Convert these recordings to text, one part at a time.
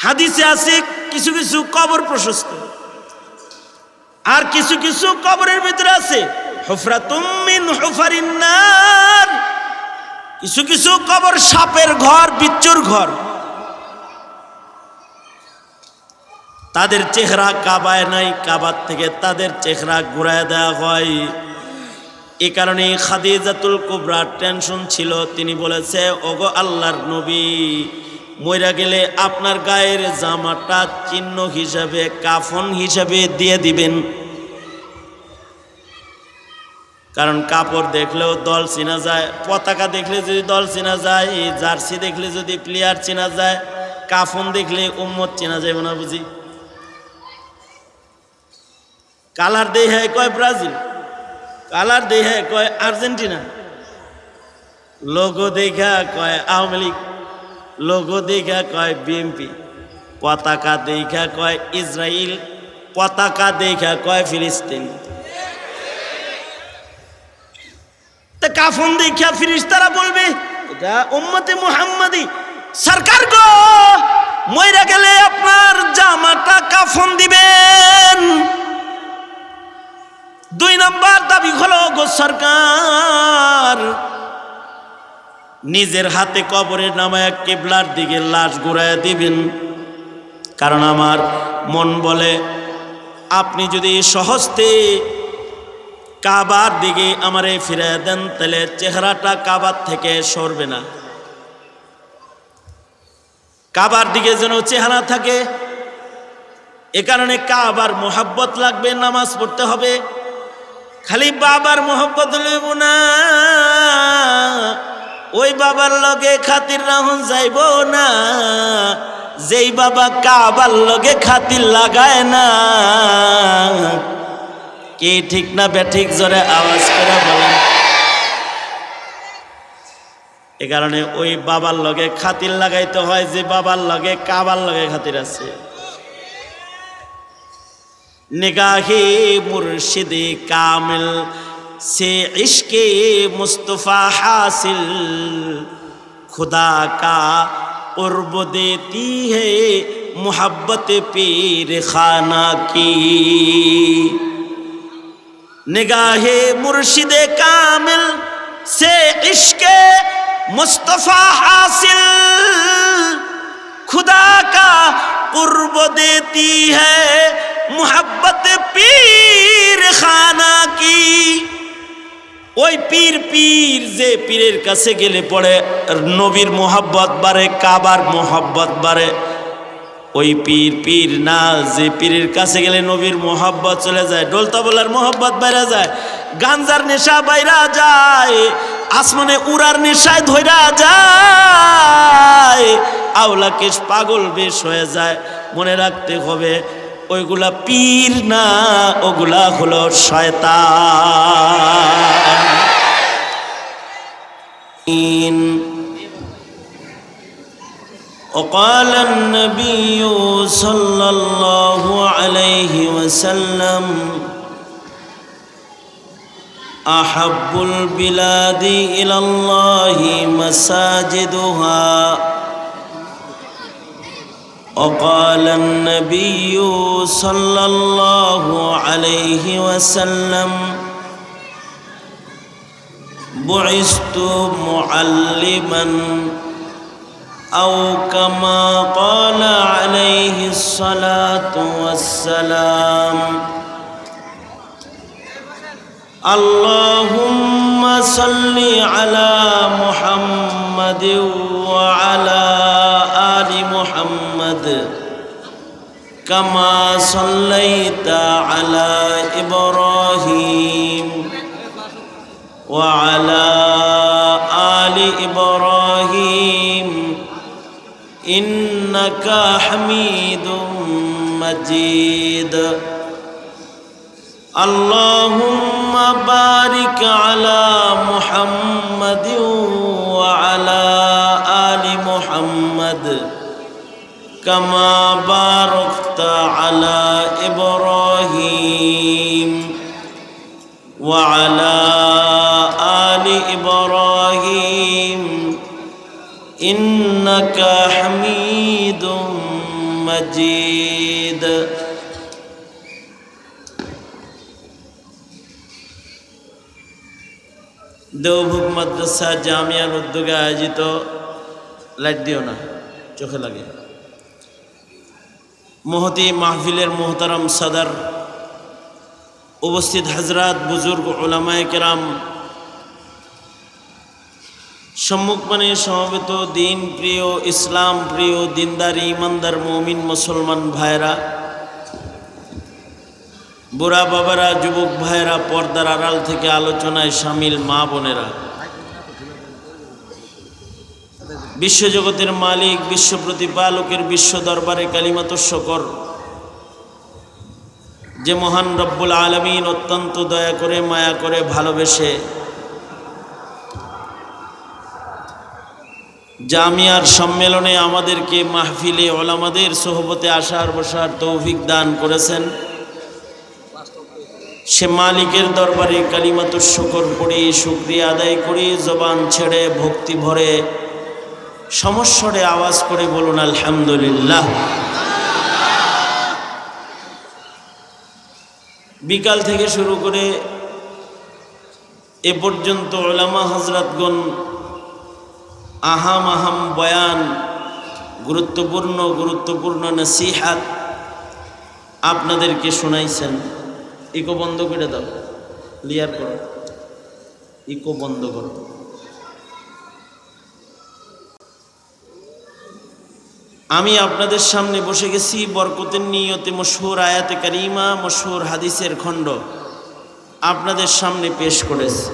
হাদিসে আছে কিছু কিছু কবর প্রশস্ত, আর কিছু কিছু কবরের ভিতরে আছে হুফরাতুম মিন হুফারিন নার, কিছু কিছু কবর সাপের ঘর, বিচ্ছুর ঘর। তাদের চেহারা কাবায় নাই, কাবার থেকে তাদের চেহারা ঘুরায় দেওয়া হয়। এই কারণে খাদিজাতুল কুবরা টেনশন ছিল। তিনি বলেছে, ওগো আল্লাহর নবী, মইরা গেলে আপনার গায়ের জামাটা চিহ্ন হিসাবে, কাফন হিসাবে দিয়ে দিবেন। কারণ কাপড় দেখলেও দল চেনা যায়, পতাকা দেখলে যদি দল চেনা যায়, জার্সি দেখলে যদি প্লেয়ার চেনা যায়, কাফন দেখলে উম্মত চেনা যাবে না বুঝি। কালার দেহে কয় ব্রাজিল, কালার দেহে কয় আর্জেন্টিনা, লোগো দেখা কয় আওয়ামী লীগ, লোগো দেখা কয় বিএনপি, পতাকা দেখা কয় ইসরায়েল, পতাকা দেখা কয় ফিলিস্তিন। তা কাফন দেখা ফিরিস্তারা বলবে এটা উম্মতে মুহাম্মাদি। সরকার গো, মইরা গেলে আপনার জামাটা কাফন দিবেন। দুই নম্বর দাবি হলো, গো সরকার, নিজের হাতে কবরে নামায়া কিবলার দিকে লাশ ঘুরাইয়া দিবেন। কারণ আমার মন বলে, আপনি যদি সহজতে কাবার দিকে আমারে ফিরাইয়া দেন, তাহলে চেহারাটা কাবার থেকে সরবে না। কাবার দিকে যেন চেহারা থাকে, এ কারণে কাবার মোহাব্বত লাগবে, নামাজ পড়তে হবে। খালি বাবার মোহাব্বত লইব না, ওই বাবার লগে খাতির রাহুন যাইব না, যেই বাবা কাবার লগে খাতির লাগায় না। কি ঠিক না বেঠিক, জোরে আওয়াজ করে বলেন। এ কারণে ওই বাবার লগে খাতির লাগাইতে হয় যে বাবার লগে কাবার লগে খাতির আছে। निगाहे मुर्शिदे कामिल से इश्के मुस्तफ़ा हासिल, खुदा का कुर्ब देती है मोहब्बत पीर खाना की। निगाहे मुर्शिदे कामिल से इश्के मुस्तफ़ा हासिल, खुदा का कुर्ब देती है मोहब्बत पीर खाना की। ওই পীর পীর যে পীরের কাছে গেলে পড়ে নবীর মোহাব্বত বাড়ে, কাবার মোহাব্বত বাড়ে। ওই পীর পীর না, যে পীরের কাছে গেলে নবীর মোহাব্বত চলে যায়, ডোলতাবলার মোহাব্বত বাইরা যায়, গাঞ্জার নেশা বাইরা যায়, আসমানে উড়ার নেশায় ধইরা যায়, আওলাকে পাগল বেশ হয়ে যায়। মনে রাখতে হবে, ওইগুলা পীর না, ওগুলা হলো শয়তান। وقال النبي صلى الله عليه وسلم أحب البلاد إلى الله مساجدها. وقال النبي صلى الله عليه وسلم بعثت معلما، أو كما قال عليه الصلاة والسلام. اللهم صل على محمد وعلى آل محمد كما صليت على إبراهيم وعلى آل إبراهيم إنك حميد مجيد. اللهم بارك على محمد وعلى آل محمد كما باركت على إبراهيم وعلى آل إبراهيم إنك حميد مجيد দেওভোগ মাদ্রাসা জামিয়ার উদ্যোগে আয়োজিত লাইট দিও না চোখে লাগে মহতি মাহফিলের মোহতারাম সদর উপস্থিত হজরত বুজুর্গ উলামায়ে কেরাম সম্মুখমানে সমবেত দিন প্রিয় ইসলাম প্রিয় দিনদার ইমানদার মুমিন মুসলমান ভাইরা বুড়া বাবারা যুবক ভাইরা পর্দার আড়াল থেকে আলোচনায় শামিল মা বোনেরা বিশ্বজগতের মালিক বিশ্ব প্রতিপালকের বিশ্ব দরবারে কালিমাত শকর যে মহান রব্বুল আলামিন অত্যন্ত দয়া করে মায়া করে ভালোবেসে জামিয়ার সম্মেলনে আমাদেরকে মাহফিলে ওলামাদের সোহবতে আসার বসার তৌফিক দান করেছেন সে মালিকের দরবারে কালিমাত শকর পড়ি শুকরিয়া আদায় করি জবান ছেড়ে ভক্তি ভরে সমস্বরে আওয়াজ করে বলুন আলহামদুলিল্লাহ। বিকাল থেকে শুরু করে এ পর্যন্ত উলামা হযরতগণ আহাম আহাম বয়ান গুরুত্বপূর্ণ নসিহাত আপনাদেরকে শোনাইছেন। ইকো বন্ধ করে দাও, ক্লিয়ার করো, ইকো বন্ধ করো। আমি আপনাদের সামনে বসে গেছি বরকতের নিয়তে মশহুর আয়াতে কারিমা মশহুর হাদিসের খণ্ড আপনাদের সামনে পেশ করেছি।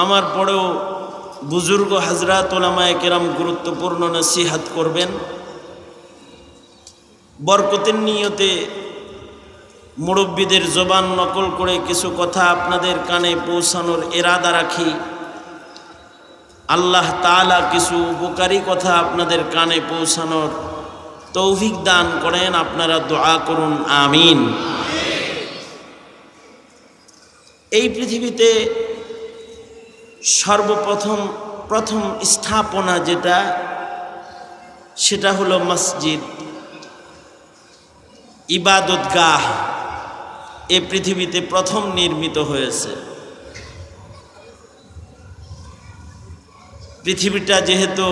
আমার পরেও বুজুর্গ হযরত উলামায়ে কেরাম গুরুত্বপূর্ণ নসিহত করবেন। বরকতের নিয়তে মুরব্বীদের জবান নকল করে কিছু কথা আপনাদের কানে পৌঁছানোর ইরাদা রাখি। আল্লাহ তাআলা কিছু উপকারী কথা আপনাদের কানে পৌঁছানোর তৌফিক দান করেন। আপনারা দোয়া করুন আমিন। এই পৃথিবীতে প্রথম স্থাপনা যেটা সেটা হলো মসজিদ, ইবাদতগাহ। এই পৃথিবীতে প্রথম নির্মিত হয়েছে। পৃথিবীটা যেহেতু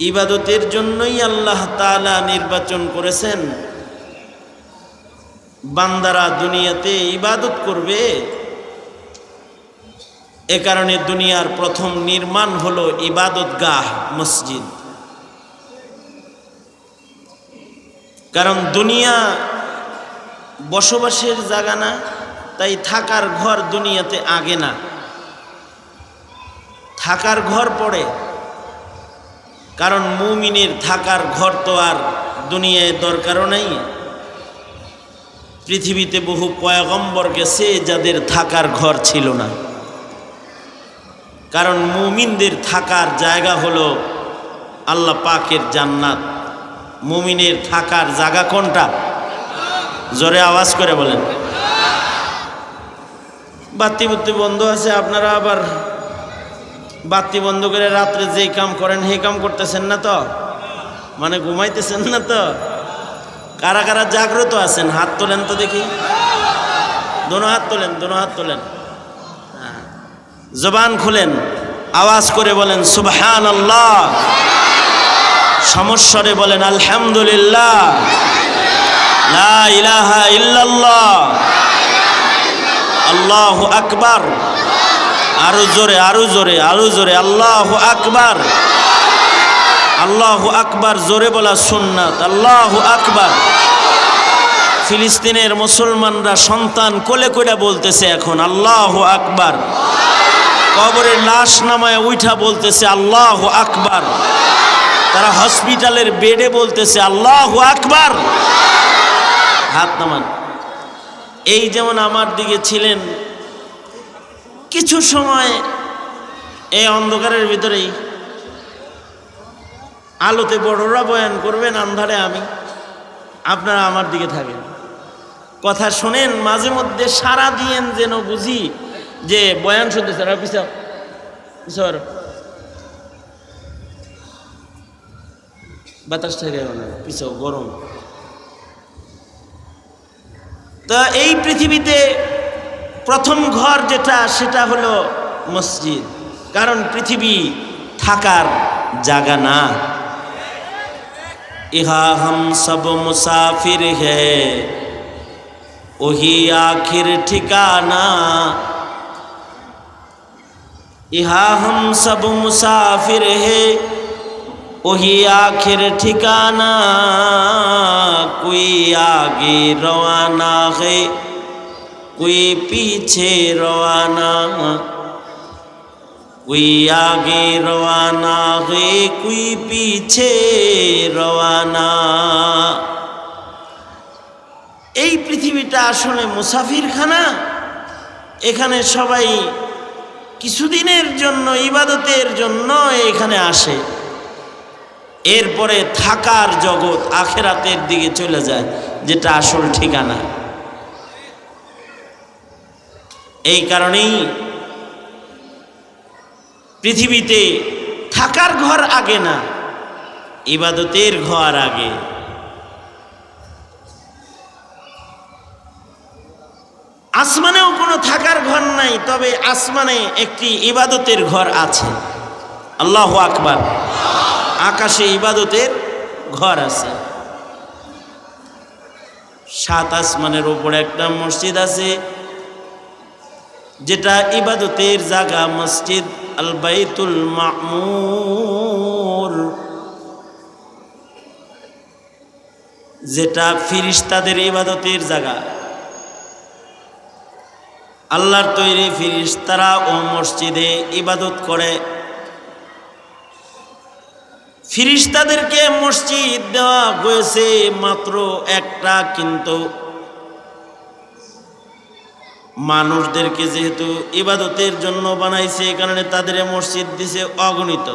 ইবাদতের জন্যই আল্লাহ তাআলা নির্বাচন করেছেন, বান্দারা দুনিয়াতে ইবাদত করবে, এ কারণে দুনিয়ার প্রথম নির্মাণ হলো ইবাদতগাহ মসজিদ। কারণ দুনিয়া বসবাসের জায়গা না, তাই থাকার ঘর দুনিয়াতে আগে না, থাকার ঘর পড়ে। কারণ মুমিনের থাকার ঘর তো আর দুনিয়ায় দরকারও নাই। পৃথিবীতে বহু পয়গম্বর গেছে যাদের থাকার ঘর ছিল না। কারণ মুমিনদের থাকার জায়গা হলো আল্লাহ পাকের জান্নাত। মুমিনের থাকার জায়গা কোনটা? জোরে আওয়াজ করে বলেন। বাতি বুত্তি বন্ধ আছে, আপনারা আবার বাতি বন্ধ করে রাত্রে যেই কাম করেন সেই কাম করতেছেন না তো? মানে ঘুমাইতেছেন না তো? কারা কারা জাগ্রত আছেন হাত তোলেন তো দেখি। দোনো হাত তোলেন, দোনো হাত তোলেন। জবান খুলেন, আওয়াজ করে বলেন সুবহানাল্লাহ। সমস্বরে বলেন আলহামদুলিল্লাহ, লা ইলাহা ইল্লাল্লাহ, আল্লাহু আকবার। আরো জোরে, আরো জোরে, আরো জোরে, আল্লাহু আকবার। আল্লাহু আকবার জোরে বলা সুন্নাত। আল্লাহু আকবার। ফিলিস্তিনের মুসলমানরা সন্তান কোলে করে বলতেছে এখন আল্লাহু আকবার। কবরের লাশ নামায় উঠা বলতেছে আল্লাহু আকবার। তারা হসপিটালের বেডে বলতেছে আল্লাহু আকবার। হাত নামান। এই যেমন আমার দিকে ছিলেন কিছু সময়, এই অন্ধকারের ভিতরেই আলোতে বড়রা বয়ান করবেন, আন্ধারে আমি, আপনারা আমার দিকে থাকেন, কথা শোনেন, মাঝে মধ্যে সাড়া দিয়েন যেন বুঝি যে বয়ান শুনতেছে। পিছর বাতাসটা পিছাও গরম। তা এই পৃথিবীতে প্রথম ঘর যেটা সেটা হলো মসজিদ, কারণ পৃথিবী থাকার জায়গা না। ইহা হাম সব মুসাফির হ্যায় ওহি আখির ঠিকানা, ইহা হাম সব মুসাফির হ্যায় ওহি আখির ঠিকানা, কোই আগে রওয়ানা है कोई पीछे रवाना, कोई आगे रवाना है कोई पीछे रवाना। এই পৃথিবীটা আসলে মুসাফিরখানা। এখানে সবাই কিছুদিনের জন্য ইবাদতের জন্য এখানে আসে, এরপরে থাকার জগৎ আখিরাতের দিকে চলে যায়, যেটা আসল ঠিকানা। এই কারণেই পৃথিবীতে থাকার ঘর আগে না, ইবাদতের ঘর আগে। আসমানেও কোনো থাকার ঘর নাই, তবে আসমানে একটি ইবাদতের ঘর আছে। আল্লাহু আকবার। আকাশে ইবাদতের ঘর আছে। 7 আসমানের উপরে একটা মসজিদ আছে, যেটা ইবাদতের জায়গা, মসজিদ আল বাইতুল মামুর, যেটা ফিরিস্তাদের ইবাদতের জায়গা। আল্লাহর তৈরি ফিরিস্তারা ও মসজিদে ইবাদত করে। ফিরিস্তাদেরকে মসজিদ দেওয়া হয়েছে মাত্র একটা, কিন্তু মানুষদেরকে যেহেতু ইবাদতের জন্য বানাইছে, এই কারণে তাদের মসজিদ দিছে অগণিত।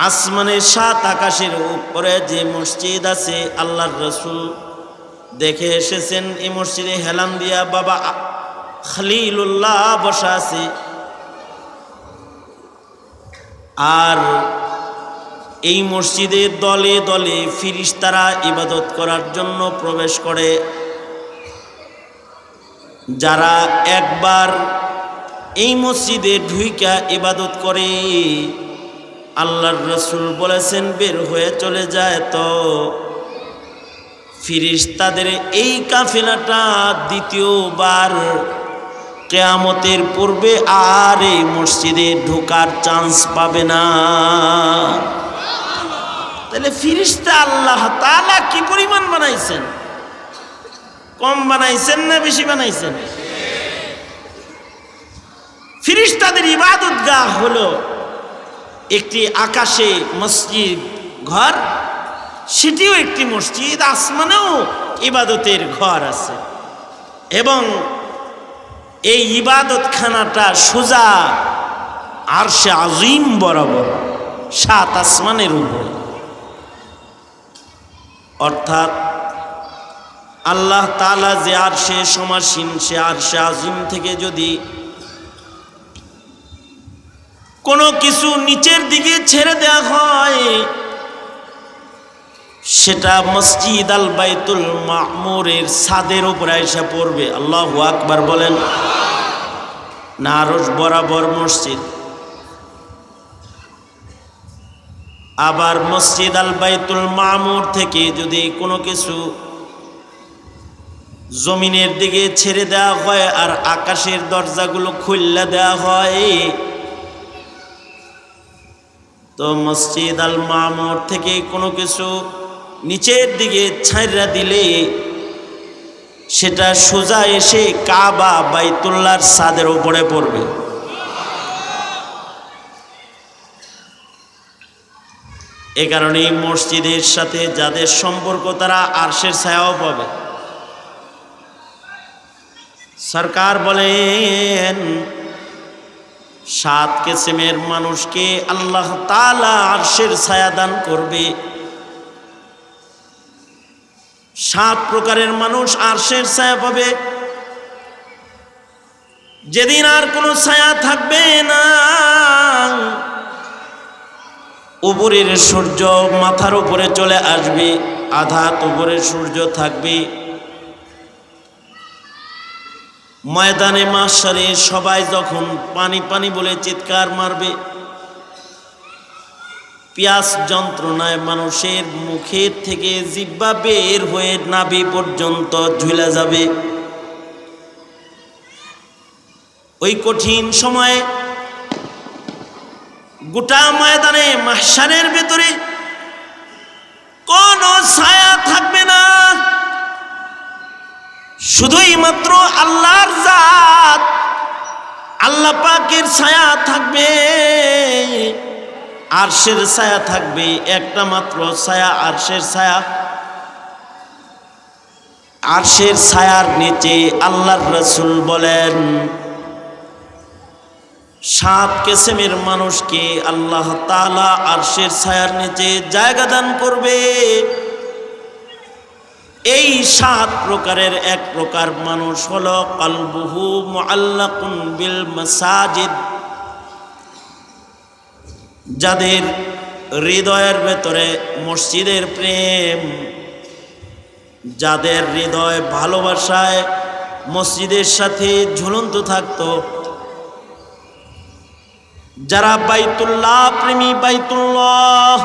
আসমানের 7 আকাশের উপরে যে মসজিদ আছে, আল্লাহর রাসূল দেখে এসেছেন। এই মসজিদে হেলান দিয়া বাবা খলিলুল্লাহ বসা আছে, আর এই মসজিদে দলে দলে ফিরিস্তারা ইবাদত করার জন্য প্রবেশ করে। যারা একবার এই মসজিদে ঢুইকা ইবাদত করে, আল্লাহর রাসূল বলেছেন বের হয়ে চলে যায়, তো ফিরিস্তাদের এই কাফেলাটা দ্বিতীয়বার কিয়ামতের পূর্বে আর এই মসজিদে ঢোকার চান্স পাবে না। তাহলে ফিরিস্তা আল্লাহ তাআলা কি পরিমাণ বানাইছেন? কম বানাইছেন না বেশি বানাইছেন? ফিরিস্তাদের ইবাদতগাহ হলো একটি আকাশে মসজিদ ঘর, সেটিও একটি মসজিদ। আসমানেও ইবাদতের ঘর আছে, এবং এই ইবাদতখানাটা সোজা আরশে আজিম বরাবর 7 আসমানের উপরে। অর্থাৎ আল্লাহ তাআলা যে আরশে সমাসীন, সে আরশে আজিম থেকে যদি কোনো কিছু নিচের দিকে ছেড়ে দেওয়া হয়, সেটা মসজিদ আল বাইতুল মামুরের ছাদের উপরে এসে পড়বে। আল্লাহু আকবার বলেন না? আরশ বরাবর মসজিদ। আবার মসজিদ আল বাইতুল মামুর থেকে যদি কোনো কিছু জমিনের দিকে ছেড়ে দেওয়া হয় আর আকাশের দরজাগুলো খুললে দেওয়া হয়, তো মসজিদ আল মামুর থেকে কোনো কিছু নিচের দিকে ছাইরা দিলে সেটা সোজা এসে কাবা বাইতুল্লাহর ছাদের উপরে পড়বে। এ কারণে মসজিদের সাথে যাদের সম্পর্ক তারা আরশের ছায়াও পাবে। সরকার বলেন 7 কিসমের মানুষকে আল্লাহ তাআলা আরশের ছায়া দান করবে। 7 প্রকারের মানুষ আরশের ছায়া পাবে, যেদিন আর কোনো ছায়া থাকবে না। উপরের সূর্য মাথার উপরে চলে আসবে, আধা উপরে সূর্য থাকবে। ময়দানে মাহশারে সবাই যখন পানি পানি বলে চিৎকার মারবে, পিয়াস যন্ত্রণায় মানুষের মুখের থেকে জিহ্বা বের হয়ে নাভি পর্যন্ত ঝুলে যাবে। ওই কঠিন সময়ে গোটা ময়দানে মাহশারের ভেতরে কোনো ছায়া থাকবে না, শুধুই মাত্র আল্লাহর জাত, আল্লাহ পাকের ছায়া থাকবে, আরশের ছায়া থাকবে, একটা মাত্র ছায়া, আরশের ছায়া। আরশের ছায়ার নিচে আল্লাহর রাসূল বলেন 7 কিসমের মানুষকে আল্লাহ তাআলা আরশের ছায়ার নিচে জায়গা দান করবে। এই 7 প্রকারের এক প্রকার মানুষ হলো কলবুহু মুআল্লাকুন বিল মাসাজিদ, যাদের হৃদয়ের ভেতরে মসজিদের প্রেম, যাদের হৃদয় ভালোবাসায় মসজিদের সাথে ঝুলন্ত থাকতো, যারা বাইতুল্লাহ প্রেমী, বাইতুল্লাহ,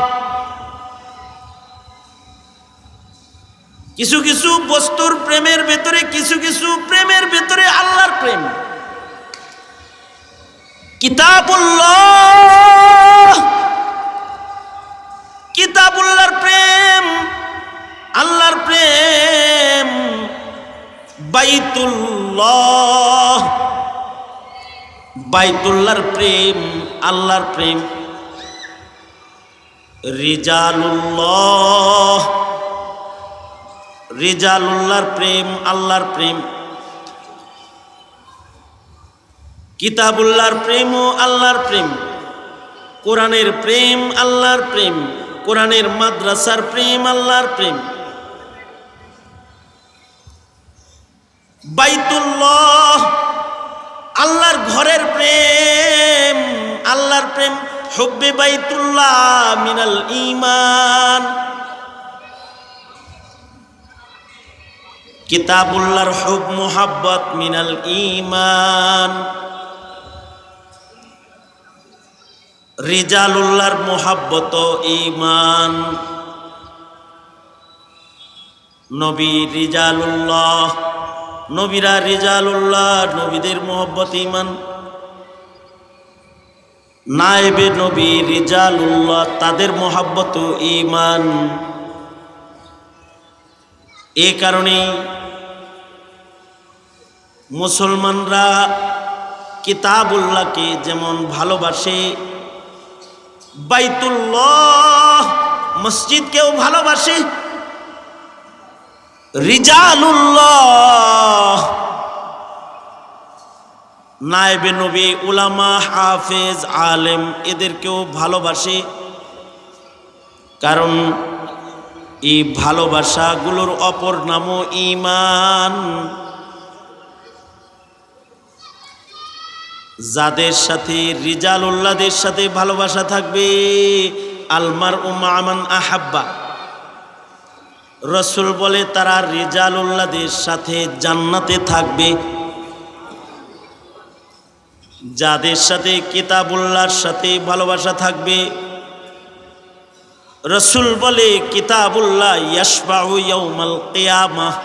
কিছু কিছু বস্তুর প্রেমের ভেতরে, কিছু কিছু প্রেমের ভেতরে আল্লাহর প্রেম। কিতাবুল্লাহ, কিতাবুল্লাহর প্রেম, আল্লাহর প্রেম। বাইতুল্লাহ, বাইতুল্লাহর প্রেম, আল্লাহর প্রেম। রিজালুল্লাহ, রিজালুল্লাহর প্রেম, আল্লাহর প্রেম। কিতাবুল্লাহর প্রেম ও আল্লাহর প্রেম, কোরআনের প্রেম, আল্লাহর প্রেম, কোরআনের মাদ্রাসার প্রেম, আল্লাহর প্রেম। বাইতুল্লাহ, আল্লাহর ঘরের প্রেম, আল্লাহর প্রেম। হুব্বে বাইতুল্লাহ মিনাল ঈমান। কিতাবুল্লাহর হুব মুহাব্বত মিনাল ঈমান। রিজালুল্লাহর মুহাব্বত ঈমান। নবী রিজালুল্লাহ, নবীরা রিজালুল্লাহ, নবীদের মুহাব্বত ঈমান। নায়েবে নবী রিজালুল্লাহ, তাদের মুহাব্বত ঈমান। এ কারণে মুসলমানরা কিতাবুল্লাহকে যেমন ভালোবাসে, বাইতুল্লাহ মসজিদকেও ভালোবাসে। রিজালুল্লাহ, নায়েবে নবী, উলামা, হাফেজ, আলেম, এদেরকেও ভালোবাসে। কারণ এই ভালোবাসাগুলোর অপর নামও ঈমান। যাদের সাথে রিজালুল্লাহদের সাথে ভালোবাসা থাকবে, আলমার উমান আহাব্বা, রাসূল বলে তারা রিজালুল্লাহদের সাথে জান্নাতে থাকবে। যাদের সাথে কিতাবুল্লাহর সাথে ভালোবাসা থাকবে, রাসূল বলে কিতাবুল্লাহ ইয়াশফাউ ইয়াউমাল কিয়ামাহ,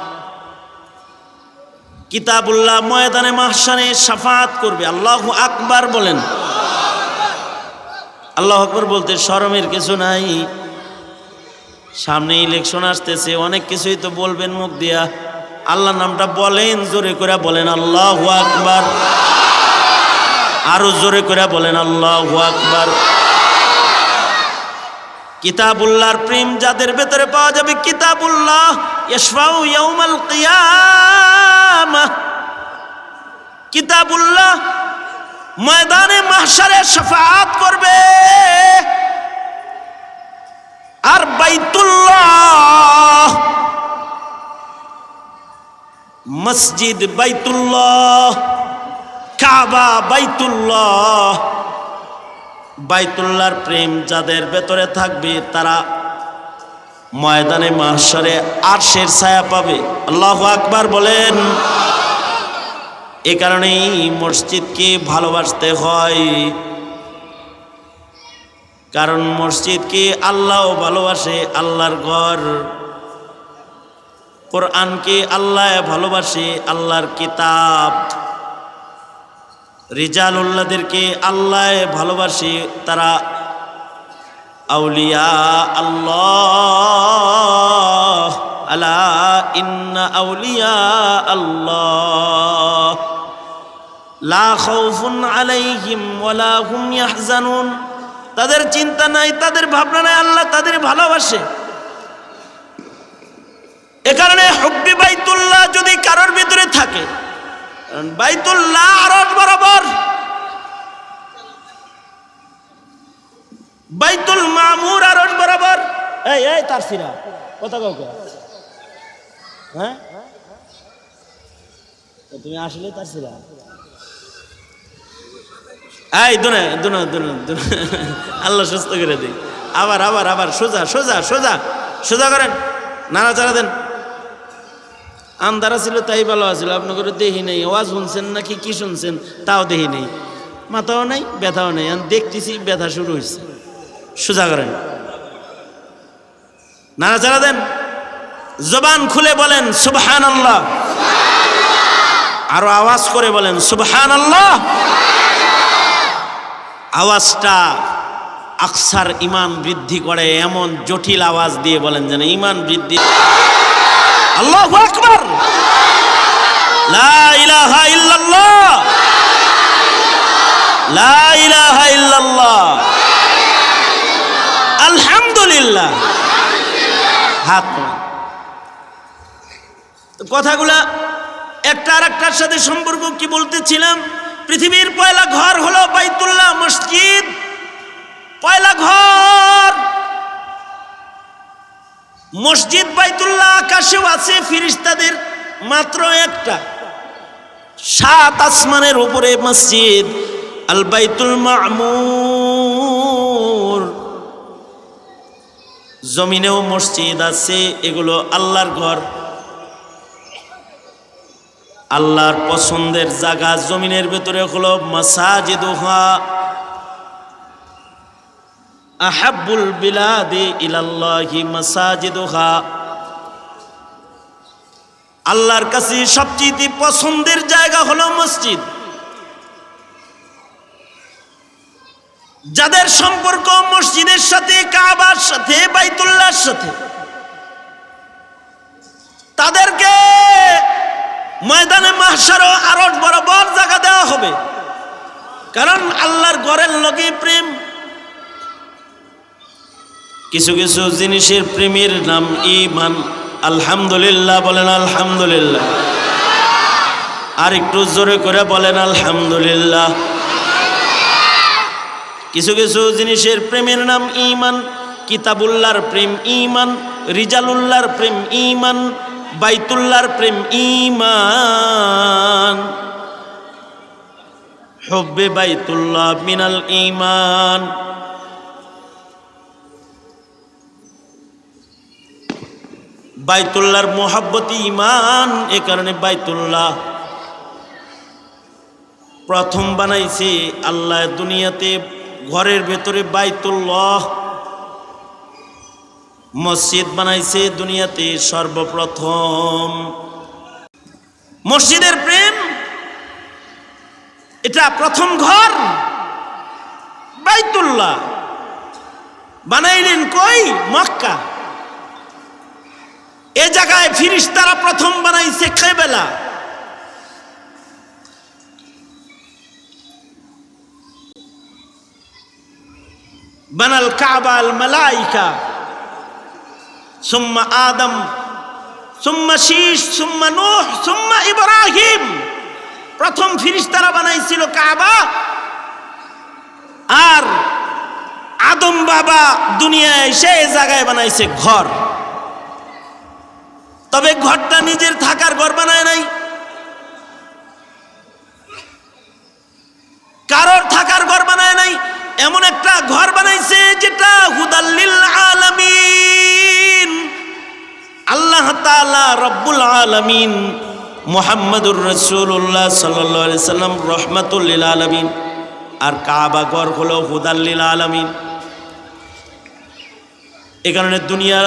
কিতাবুল্লাহ ময়দানে মাহশারে শাফাআত করবে। আল্লাহু আকবার বলেন। আল্লাহু আকবার বলতে শরমের কিছু নাই। সামনে ইলেকশন আসতেছে, অনেক কিছুই তো বলবেন মুখ দিয়া। আল্লাহর নামটা বলেন, জোরে করে বলেন আল্লাহু আকবার। আরো জোরে করে বলেন আল্লাহু আকবার। কিতাবুল্লাহর প্রেম যাদের ভেতরে পাওয়া যাবে, কিতাবুল্লাহ ইয়াশফাউ ইয়াউমাল কিয়ামাহ, কিতাবুল্লাহ ময়দানে মাহশারে শাফাআত করবে। আর বাইতুল্লাহ, মসজিদ বাইতুল্লাহ, কাবা বাইতুল্লাহ, বাইতুল্লাহর প্রেম যাদের ভেতরে থাকবে তারা ময়দানে মাহশরে আরশের ছায়া পাবে। আল্লাহু আকবার বলেন। এ কারণেই মসজিদকে ভালোবাসতে হয়, কারণ মসজিদকে আল্লাহও ভালোবাসে, আল্লাহর ঘর। কোরআনকে আল্লাহ ভালোবাসে, আল্লাহর কিতাব। রিজালুল্লাহদেরকে আল্লাহ ভালোবাসে, তারা আউলিয়া আল্লাহ। আলা ইন্না আউলিয়া আল্লাহ লা খাউফুন আলাইহিম ওয়ালা হুম ইয়াহজানুন। তাদের চিন্তা নাই, তাদের ভাবনা নাই, আল্লাহ তাদের ভালোবাসে। এ কারণে হুব্বি বাইতুল্লাহ যদি কারোর ভিতরে থাকে, বাইতুল্লাহ আরশ বরাবর, বাইতুল মামুর আরশ বরাবর। এই এই তারসিরা কথা কাউকে, হ্যাঁ তুমি আসলে তারসিরা, এই দুনে দুনে দুনে দুনে, আল্লাহ সুস্থ করে দিই। আবার আবার আবার সোজা সোজা সোজা সোজা করেন, নাড়াচাড়া দেন। আন্ধারা ছিল তাই ভালো আছিল, আপনাকে দেখি নেই। ওয়াজ শুনছেন নাকি কি শুনছেন তাও দেখি নেই, মাথাও নাই ব্যথাও নেই। আমি দেখতেছি ব্যথা শুরু হয়েছে। সোজা করেন, নাড়াচাড়া দেন, জবান খুলে বলেন সুবহানাল্লাহ, আরো আওয়াজ করে বলেন সুবহানাল্লাহ। আওয়াজটা আকসার ইমান বৃদ্ধি করে, এমন জটিল আওয়াজ দিয়ে বলেন যেন ইমান বৃদ্ধি। আল্লাহু আকবার, লা ইলাহা ইল্লাল্লাহ, লা ইলাহা ইল্লাল্লাহ, আলহামদুলিল্লাহ। হাত কথাগুলা একটা আর একটার সাথে সম্পর্ক কি বলতেছিলাম। পৃথিবীর পয়লা ঘর হলো বাইতুল্লাহ, মসজিদ পয়লা ঘর। মসজিদ বাইতুল্লাহ আকাশেও আছে, ফেরেশতাদের মাত্র একটা। 7 আসমানের উপরে মসজিদ আল বাইতুল মামুর। জমিনেও মসজিদ আছে, এগুলো আল্লাহর ঘর, আল্লাহর পছন্দের জায়গা। জমিনের ভেতরে হলো মাসাজিদুহা আহাব্বুল বিলাদি ইলাল্লাহি মাসাজিদুহা। আল্লাহর কাছে সবচেয়ে পছন্দের জায়গা হলো মসজিদ। যাদের সম্পর্ক মসজিদের সাথে, কাবার সাথে, বাইতুল্লাহর সাথে, তাদেরকে ময়দানে মাহশার ও আরশ বরাবর জায়গা দেওয়া হবে, কারণ আল্লাহর ঘরের লগে প্রেম। কিছু কিছু জিনিসের প্রেমের নাম ঈমান। আলহামদুলিল্লাহ বলেন আলহামদুলিল্লাহ। আর একটু জোরে করে বলেন আলহামদুলিল্লাহ। কিছু কিছু জিনিসের প্রেমের নাম ঈমান। কিতাবুল্লাহর প্রেম ঈমান, রিজালুল্লাহর প্রেম ঈমান, বাইতুল্লাহর প্রেম ঈমান। হুব্বে বাইতুল্লাহ মিনাল ঈমান। বাইতুল্লাহর মোহাব্বত ঈমান। এ কারণে বাইতুল্লাহ প্রথম বানাইছে আল্লাহ দুনিয়াতে। ঘরের ভেতরে বাইতুল্লাহ, মসজিদ বানাইছে দুনিয়াতে সর্বপ্রথম। মসজিদের প্রেম, এটা প্রথম ঘর। বাইতুল্লাহ বানাইলেন কই? মক্কা। এ জায়গায় ফেরেশতারা প্রথম বানাইছে কিবলা। বানাল কাবা আল মালাইকা, সুম্মা আদম, সুম্মা শীশ, সুম্মা নূহ, সুম্মা ইব্রাহিম। প্রথম ফেরেশতারা বানাইছিল কাবা, আর আদম বাবা দুনিয়ায় সেই জায়গায় বানাইছে ঘর। তবে ঘরটা নিজের থাকার ঘর বানায় নাই, কারোর থাকার ঘর বানায় নাই। এমন একটা ঘর বানাইছে যেটা হুদাল্লিল আলামিন। আল্লাহ তাআলা রব্বুল আলামিন মুহাম্মদুর রাসূলুল্লাহ সাল্লাল্লাহু আলাইহি সাল্লাম রহমাতুল লিল আলামিন, আর কাবা ঘর হলো হুদাল্লিল আলামিন। এই কারণে দুনিয়া,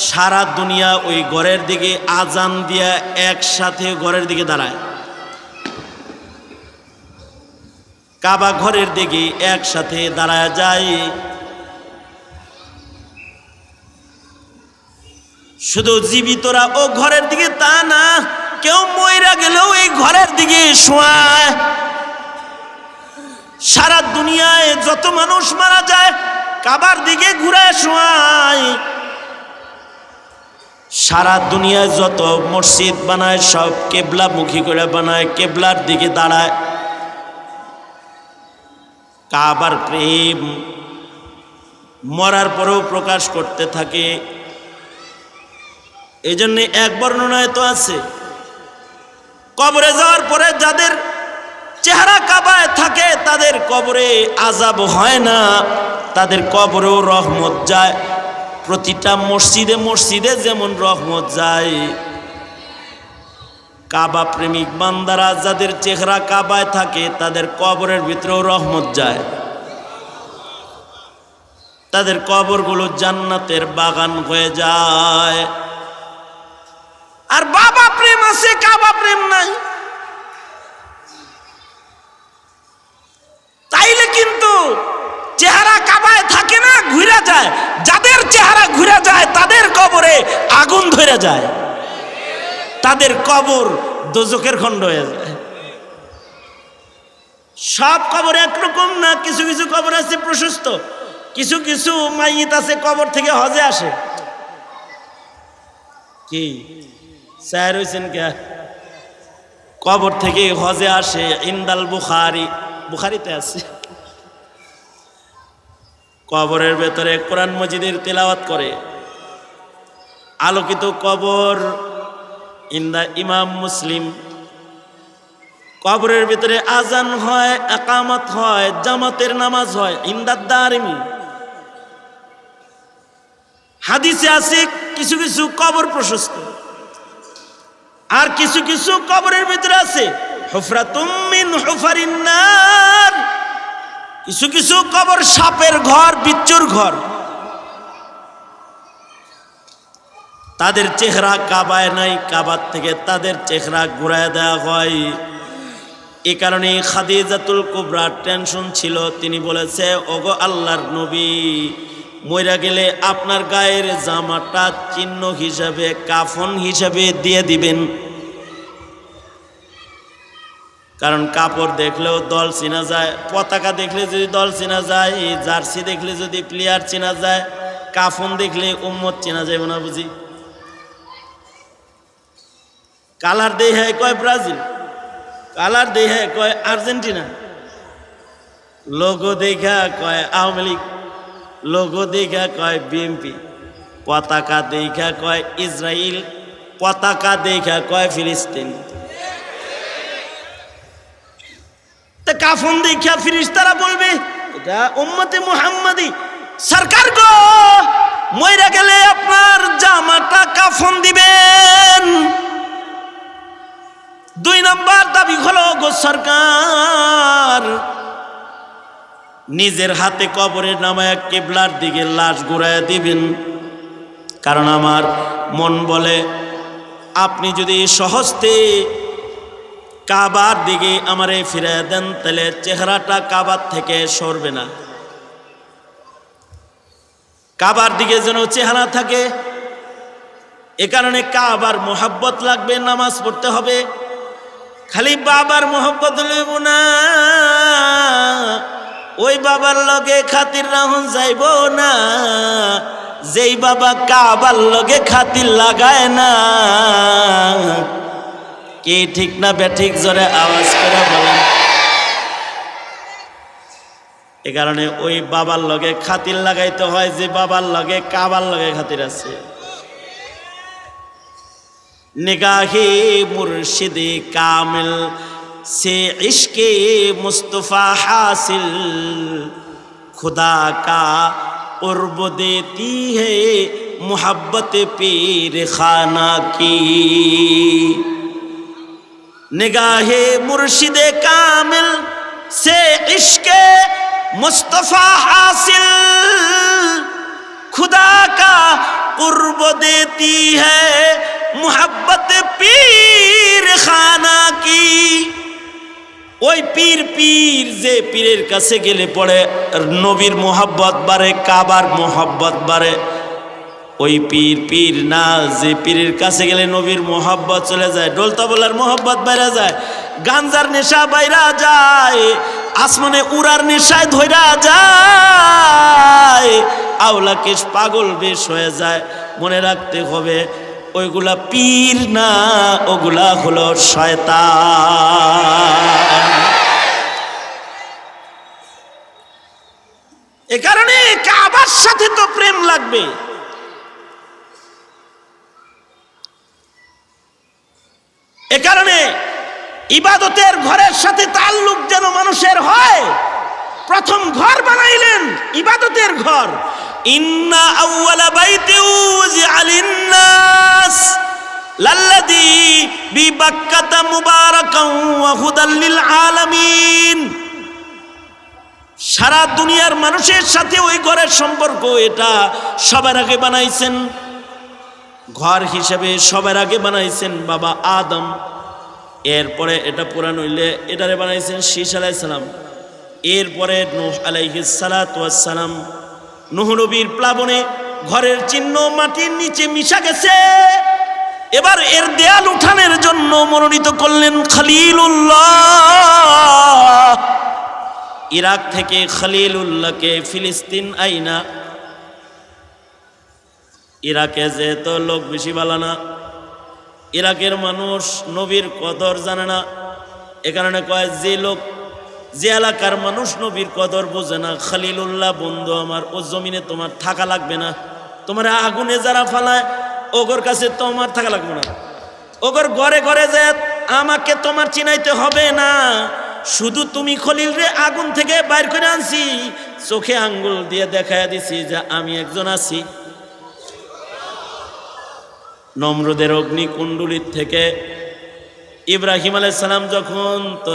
সারা দুনিয়া ওই ঘরের দিকে আজান দিয়া একসাথে ঘরের দিকে দাঁড়ায়, কাবা ঘরের দিকে একসাথে দাঁড়ায় যায়। শুধু জীবিতরা ও ঘরের দিকে তা না, কেউ মইরা গেলেও এই ঘরের দিকে শোয়ায়। সারা দুনিয়ায় যত মানুষ মারা যায় কাবার দিকে ঘুরায় শোয়ায়। সারা দুনিয়ায় যত মসজিদ বানায় সব কেবলামুখী করে বানায়, কেবলার দিকে দাঁড়ায়। কাবার প্রেম মরার পরেও প্রকাশ করতে থাকে। এই জন্য এক বর্ণনায় তো আছে, কবরে যাওয়ার পরে যাদের চেহারা কাবায় থাকে তাদের কবরে আযাব হয় না, তাদের কবরেও রহমত যায়। প্রতিটা মসজিদে মসজিদে যেমন রহমত যায়, কাবা প্রেমিক বান্দারা যাদের চেহারা কাবায় থাকে তাদের কবরের ভিতরেও রহমত যায়। তাদের কবরগুলো জান্নাতের বাগান হয়ে যায়। আর বাবা প্রেম আছে, কাবা প্রেম নাই, তাইলে কিন্তু চেহারা কাবায় থাকে না, ঘুরে যায়। যাদের চেহারা ঘুরে যায় তাদের কবরে আগুন ধরে যায়, তাদের কবর দোজখের খণ্ড হয়ে যায়। সব কবর একরকম না, কিছু কিছু কবর আছে প্রশস্ত, কিছু কিছু মাইয়িত আছে কবর থেকে হজে আসে। কি স্যার হইছেন কে? কবর থেকে হজে আসে। ইন্দাল বুখারী, বুখারীতে আছে। কবরের ভেতরে কোরআন মজিদের তেলাওয়াত করে। আলোকিত কবর, ইন্দা ইমাম মুসলিম। কবরের ভিতরে আজান হয়, একামত হয়, জামাতের নামাজ হয়, ইন্দা দারিমি। হাদিসে আছে কিছু কিছু কবর প্রশস্ত, আর কিছু কিছু কবরের ভিতরে আছে হুফরাতুম মিন হুফারিন নার। কিছু কিছু কবর সাপের ঘর, বিচ্ছুর ঘর। তাদের চেহারা কাবায় নাই, কাবার থেকে তাদের চেহারা ঘুরায় দেওয়া হয়। এই কারণে খাদিজাতুল কুবরা টেনশন ছিল। তিনি বলেছে, ওগো আল্লাহর নবী, মইরা গেলে আপনার গায়ের জামাটা চিহ্ন হিসাবে, কাফন হিসাবে দিয়ে দিবেন। কারণ কাপড় দেখলেও দল চেনা যায়, পতাকা দেখলে যদি দল চেনা যায়, জার্সি দেখলে যদি প্লেয়ার চেনা যায়, কাফন দেখলে উম্মত চেনা যাবে না বুঝি? কালার দেহে কয় ব্রাজিল, কালার দেহে কয় আর্জেন্টিনা, লোগো দেখা কয় আওয়ামী লীগ, লোগো দেখা কয় বিএনপি, পতাকা দেখা কয় ইসরায়েল, পতাকা দেখা কয় ফিলিস্তিন। তা কাফন দেখা ফিরিস্তারা বলবে এটা উম্মতে মুহাম্মাদি। সরকার গো, মইরা গেলে আপনার জামাটা কাফন দিবেন। দুই নম্বর দাবি হলো, গো সরকার, নিজের হাতে কবরে নামায় কিবলার দিকে লাশ ঘুরায় দিবেন। কারণ আমার মন বলে, আপনি যদি সহজতে কাবার দিকে আমারে ফিরে দেন তাহলে চেহারাটা কাবার থেকে সরবে না। কাবার দিকে যেন চেহারা থাকে, এ কারণে কাবার মোহাব্বত লাগবে, নামাজ পড়তে হবে। খালি বাবার মোহাব্বত লইব না, ওই বাবার লগে খাতির রাহুন যাইব না, যেই বাবা কাবার লগে খাতির লাগায় না। কি ঠিক না বেঠিক? জোরে আওয়াজ করে বলেন। এ কারণে ওই বাবার লগে খাতির লাগাইতে হয় যে বাবার লগে কাবার লগে খাতির আছে। নিগাহে মুর্শিদে কামিল সে ইশকে মুস্তফা হাসিল, खुदा का कुर्ब देती है मोहब्बत पीर खाना की। निगाहे मुर्शिदे कामिल से इश्क़े मुस्तफ़ा हासिल, खुदा का कुर्ब देती है मोहब्बत पीर खाना की। ওই পীর পীর যে পীরের কাছে গেলে পড়ে নবীর মোহাব্বত বাড়ে, কাবার মোহাব্বত বাড়ে। ওই পীর পীর না যে পীরের কাছে গেলে নবীর মোহাব্বত চলে যায়, ঢোল তবলার মোহাব্বত বাইরা যায়, গাঞ্জার নেশা বাইরা যায়, আসমানে উড়ার নেশায় ধইরা যায়, আওলা কেশ পাগল বেশ হয়ে যায়। মনে রাখতে হবে ওইগুলা পীর না, ওগুলা হলো শয়তান। এ কারণে কাবার সাথে তো প্রেম লাগবে। এ কারণে ইবাদতের ঘরের সাথে তাল্লুক যেন মানুষের হয়, প্রথম ঘর বানাইলেন ইবাদতের ঘর। ইন্না আউওয়ালা বাইতি উযিআ লিন-নাস লাল্লাযী বিবাক্কাতা মুবারাকান ওয়া হুদাল লিল আলামিন। সারা দুনিয়ার মানুষের সাথে ওই ঘরের সম্পর্ক, এটা সবার আগে বানাইছেন ঘর হিসেবে, সবার আগে বানাইছেন বাবা আদম। এরপরে এটা পুরান হইলে এটারে বানাইছেন শীশ আলাইহিস সালাম। এরপরে নূহ আলাইহিস সালাতু ওয়াস সালাম। নূহ নবীর প্লাবনে ঘরের চিহ্ন মাটির নিচে মিশা গেছে। এবার এর দেয়াল উঠানোর জন্য মনোনীত করলেন খলিলুল্লাহ। ইরাক থেকে খলিলুল্লাহকে ফিলিস্তিন আইনা, ইরাকে যেহেতু লোক বেশি ভালো না, ইরাকের মানুষ নবীর কদর জানে না। এ কারণে কয় যে লোক, যে এলাকার মানুষ নবীর কদর বোঝে না, খলিলুল্লাহ বন্ধু আমার, ও জমিনে তোমার থাকা লাগবে না। তোমার আগুনে যারা ফালায় ওগর কাছে তোমার থাকা লাগবে না। ওগর ঘরে ঘরে যে আমাকে তোমার চিনাইতে হবে না, শুধু তুমি খলিল রে আগুন থেকে বাইর করে আনছি, চোখে আঙ্গুল দিয়ে দেখাইয়া দিছি যে আমি একজন আছি। নমরুদের অগ্নিকুণ্ডলীর থেকে ইব্রাহিম আলাইহিস সালাম যখন তো